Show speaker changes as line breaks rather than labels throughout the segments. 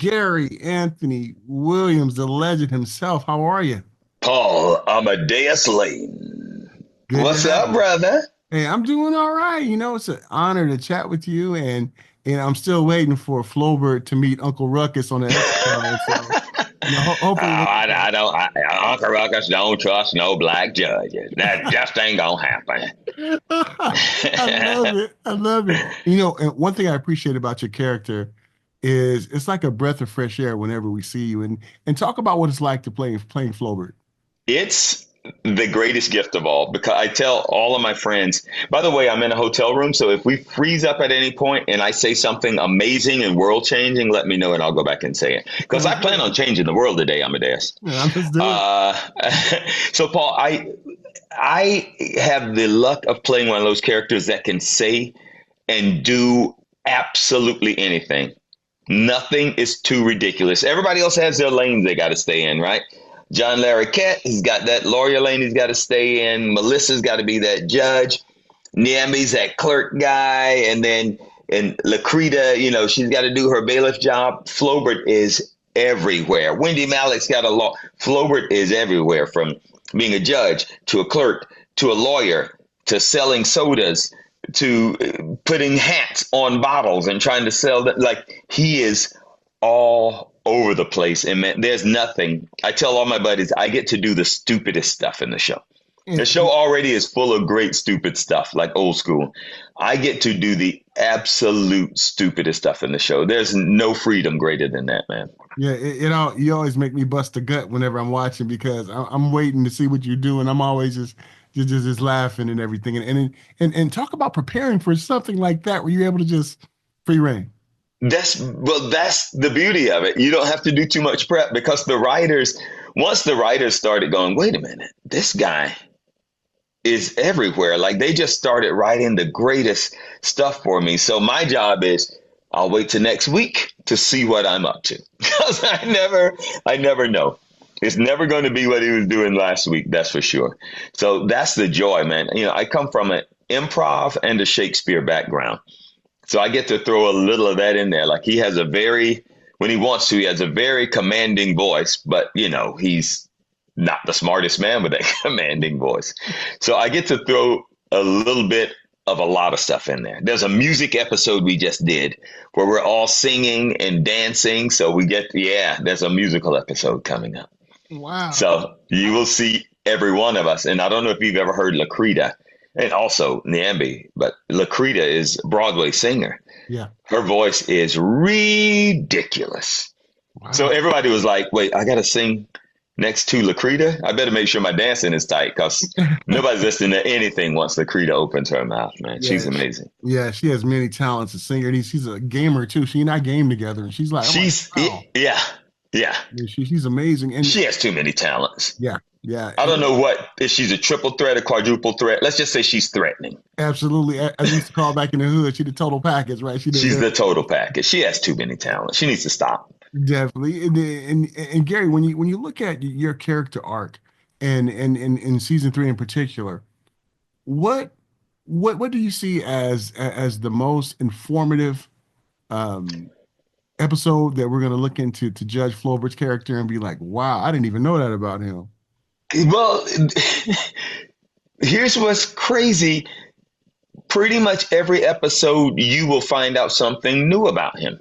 Gary Anthony Williams, the legend himself. How are you?
Paul Amadeus Lane.
Good to
What's
have
up,
you.
brother?
Hey, I'm doing all right. It's an honor to chat with you, and I'm still waiting for Flobert to meet Uncle Ruckus on the episode. So,
Oh,
hopefully they get
I
that.
don't. Uncle Ruckus don't trust no black judges. That just ain't gonna happen.
I love it. I love it. And one thing I appreciate about your character is it's like a breath of fresh air whenever we see you, and talk about what it's like to playing Flobert.
It's the greatest gift of all because I tell all of my friends. By the way, I'm in a hotel room, so if we freeze up at any point and I say something amazing and world changing, let me know and I'll go back and say it because I
Sounds
plan
good.
on changing the world today, Amadeus.
Yeah, let's do it.
Uh, so, Paul, I have the luck of playing one of those characters that can say and do absolutely anything. Nothing is too ridiculous. Everybody else has their lanes they got to stay in, right? John Larroquette, he's got that lawyer lane he's got to stay in. Melissa's got to be that judge. Niambi's that clerk guy. And Lakrita, she's got to do her bailiff job. Flobert is everywhere. Wendy Malick's got a law. Flobert is everywhere from being a judge to a clerk to a lawyer to selling sodas to putting hats on bottles and trying to sell that. Like he is all over the place. And man, there's nothing. I tell all my buddies, I get to do the stupidest stuff in the show. The
And,
show already is full of great stupid stuff, like old school. I get to do the absolute stupidest stuff in the show. There's no freedom greater than that, man.
yeah, you always make me bust a gut whenever I'm watching because I'm waiting to see what you do, and I'm always just laughing and everything. And talk about preparing for something like that where you're able to just free reign.
That's the beauty of it. You don't have to do too much prep because once the writers started going, wait a minute, this guy is everywhere. Like they just started writing the greatest stuff for me. So my job is I'll wait till next week to see what I'm up to because I never know. It's never going to be what he was doing last week. That's for sure. So that's the joy, man. I come from an improv and a Shakespeare background. So I get to throw a little of that in there. Like when he wants to, he has a very commanding voice, but he's not the smartest man with that commanding voice. So I get to throw a little bit of a lot of stuff in there. There's a music episode we just did where we're all singing and dancing. So there's a musical episode coming up.
Wow.
So you will see every one of us. And I don't know if you've ever heard Lakrita and also Niambi, but Lakrita is a Broadway singer.
Yeah.
Her voice is ridiculous. So
Wow.
everybody was like, wait, I got to sing next to Lakrita? I better make sure my dancing is tight because nobody's listening to anything once Lakrita opens her mouth, man. She's
Yeah.
amazing.
Yeah, she has many talents. A singer. And she's a gamer too. She and I game together, and I'm like, wow.
Yeah, yeah.
Yeah, she's amazing. And
She has too many talents.
yeah, yeah,
I don't know if she's a triple threat, a quadruple threat. Let's just say she's threatening.
absolutely. As we used to call back in the hood, she the total package, right? She does
She's the
everything.
total package. She has too many talents. She needs to stop.
Definitely. And Gary, when you look at your character arc and in season three in particular, what what do you see as the most informative um episode that we're going to look into to Judge Flobert's character and be like, wow, I didn't even know that about him.
Well, here's what's crazy. Pretty much every episode, you will find out something new about him.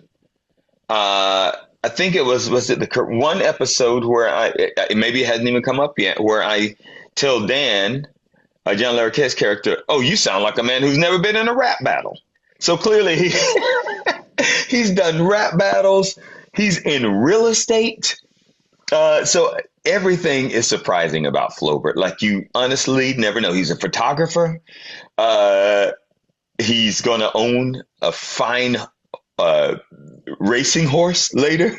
I think was it the one episode where maybe it hasn't even come up yet, where I tell Dan, John Larroquette's character, oh, you sound like a man who's never been in a rap battle. So clearly he's done rap battles. He's in real estate. So everything is surprising about Flobert. Like you honestly never know. He's a photographer. Uh, he's going to own a fine uh, racing horse later.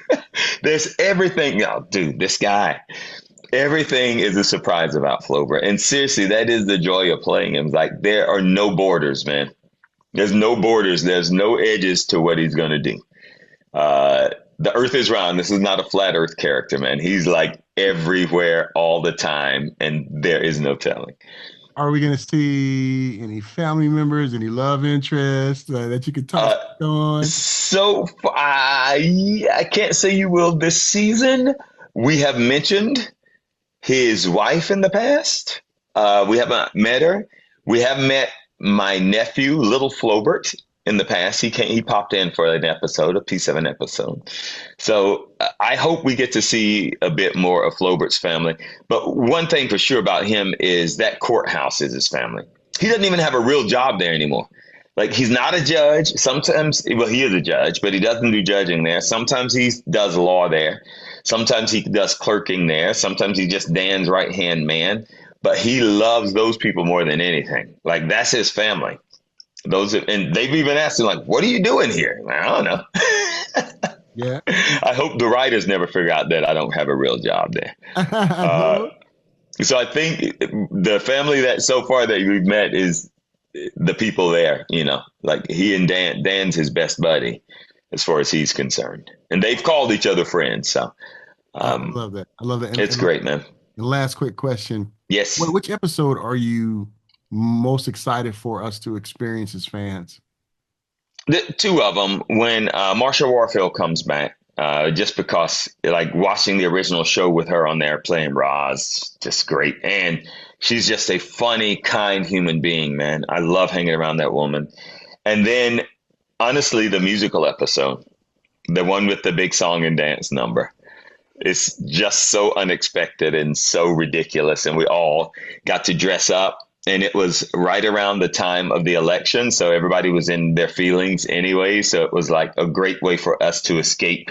There's everything. No, dude, this guy. Everything is a surprise about Flobert. And seriously, that is the joy of playing him. Like there are no borders, man. There's no borders. There's no edges to what he's going to do. The earth is round. This is not a flat earth character, man. He's like everywhere all the time, and there is no telling.
Are we going to see any family members, any love interests that you could toss
Uh,
on?
I can't say you will this season. We have mentioned his wife in the past. We haven't met her. We have met my nephew, Little Flobert, in the past. He popped in for an episode, a piece of an episode. So I hope we get to see a bit more of Flobert's family. But one thing for sure about him is that courthouse is his family. He doesn't even have a real job there anymore. Like he's not a judge. Sometimes, well, he is a judge, but he doesn't do judging there. Sometimes he does law there. Sometimes he does clerking there. Sometimes he just Dan's right hand man. But he loves those people more than anything. Like that's his family. And they've even asked him, like, "What are you doing here?" I don't know.
Yeah.
I hope the writers never figure out that I don't have a real job there. Uh,
No.
so I think the family that so far that we've met is the people there. Like he and Dan's his best buddy as far as he's concerned, and they've called each other friends. So
I love that. I love that.
it's great, man.
And last quick question.
Yes,
Which episode are you most excited for us to experience as fans?
the two of them when Marsha Warfield comes back. Just because, like, watching the original show with her on there playing Roz, just great. And she's just a funny, kind human being, man. I love hanging around that woman. And then, honestly, the musical episode, the one with the big song and dance number, it's just so unexpected and so ridiculous. And we all got to dress up. And it was right around the time of the election. So everybody was in their feelings anyway. So it was like a great way for us to escape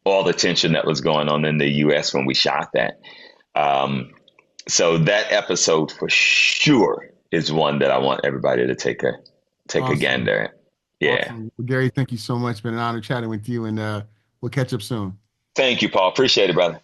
all the tension that was going on in the US when we shot that. Um, so that episode for sure is one that I want everybody to take a
Awesome.
gander at. Yeah.
Awesome. Well, Gary, thank you so much. It's been an honor chatting with you, and we'll catch up soon.
Thank you, Paul. Appreciate it, brother.